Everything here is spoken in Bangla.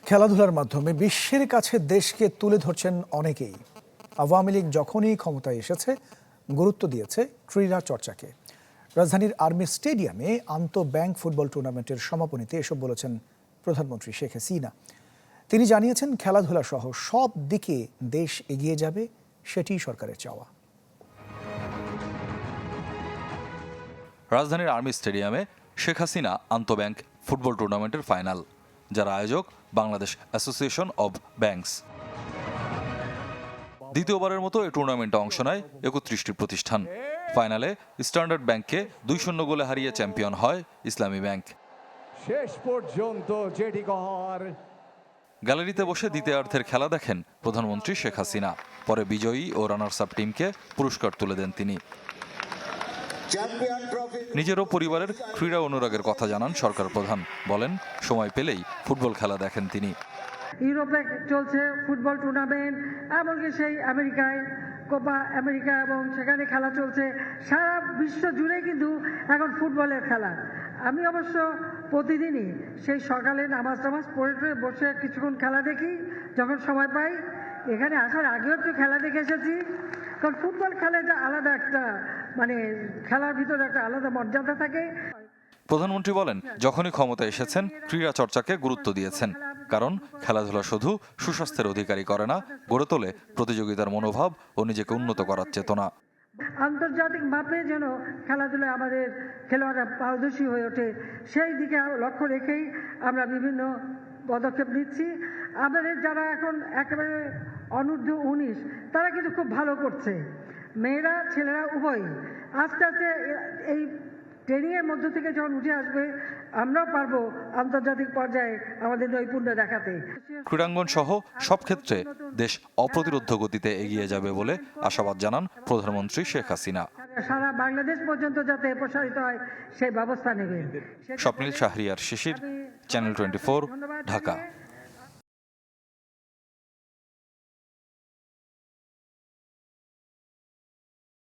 খেলাধুলার মাধ্যমে বিশ্বের কাছে দেশকে তুলে ধরছেন অনেকেই। আওয়ামী লীগ যখনই ক্ষমতায় এসেছে গুরুত্ব দিয়েছে ক্রীড়া চর্চাকে। রাজধানীর আর্মি স্টেডিয়ামে আন্তঃব্যাংক ফুটবল টুর্নামেন্টের সমাপনীতে এসব বলেছেন প্রধানমন্ত্রী শেখ হাসিনা। তিনি জানিয়েছেন খেলাধুলা সহ সব দিকে দেশ এগিয়ে যাবে, সেটিই সরকারের চাওয়া। রাজধানীর আর্মি স্টেডিয়ামে শেখ হাসিনা আন্তঃব্যাংক ফুটবল টুর্নামেন্টের ফাইনাল, যার আয়োজক বাংলাদেশ অ্যাসোসিয়েশন অব ব্যাংকস। দ্বিতীয়বারের মতো এই টুর্নামেন্টে অংশ নেয় ৩১টি প্রতিষ্ঠান। ফাইনালে স্ট্যান্ডার্ড ব্যাংককে ২-০ গোলে হারিয়ে চ্যাম্পিয়ন হয় ইসলামী ব্যাংক। শেষ পর্যন্ত যেটি কর। গ্যালারিতে বসে দ্বিতীয়ার্ধের খেলা দেখেন প্রধানমন্ত্রী শেখ হাসিনা। পরে বিজয়ী ও রানার্স আপ টিমকে পুরস্কার তুলে দেন তিনি। নিজেরও পরিবারের ক্রীড়া অনুরাগের কথা জানান সরকার প্রধান। বলেন, সময় পেলেই ফুটবল খেলা দেখেন তিনি। ইউরোপে চলছে ফুটবল টুর্নামেন্ট, এমনকি সেই আমেরিকায় কোপা আমেরিকা, এবং সেখানে খেলা চলছে। সারা বিশ্ব জুড়ে কিন্তু এখন ফুটবলের খেলা। আমি অবশ্য প্রতিদিনই সেই সকালে নামাজ পড়ে বসে কিছুক্ষণ খেলা দেখি যখন সময় পাই। এখানে আসার আগেও একটু খেলা দেখে এসেছি, কারণ ফুটবল খেলা এটা আলাদা একটা, খেলার ভিতরে একটা আলাদা মর্যাদা থাকে। প্রধানমন্ত্রী বলেন, যখনই ক্ষমতায় এসেছেন ক্রীড়া চর্চাকে গুরুত্ব দিয়েছেন, কারণ খেলাধুলা শুধু সুস্বাস্থ্যের অধিকারী করে না, গড়ে তোলে প্রতিযোগিতার মনোভাব ও নিজেকে উন্নত করার চেতনা। আন্তর্জাতিক মাপে যেন খেলাধুলায় আমাদের খেলোয়াড়রা পারদর্শী হয়ে ওঠে, সেই দিকে লক্ষ্য রেখেই আমরা বিভিন্ন পদক্ষেপ নিচ্ছি। আমাদের যারা এখন একেবারে অনূর্ধ্ব 19, তারা কিন্তু খুব ভালো করছে। মেয়েরা ছেলেরা উভয়ই আস্তে আস্তে এই ট্রেনিংয়ের মধ্য থেকে যখন উঠে আসবে, আমরাও পারবো আন্তর্জাতিক পর্যায়ে আমাদের নৈপুণ্য দেখাতে। ক্রীড়াঙ্গন সহ সব ক্ষেত্রে দেশ অপ্রতিরোধ্য গতিতে এগিয়ে যাবে বলে আশাবাদ জানান প্রধানমন্ত্রী শেখ হাসিনা। সারা বাংলাদেশ পর্যন্ত যাতে প্রসারিত হয় সেই ব্যবস্থা নেবে। স্বপ্নিল শাহরিয়ার শিশির, চ্যানেল 24, ঢাকা।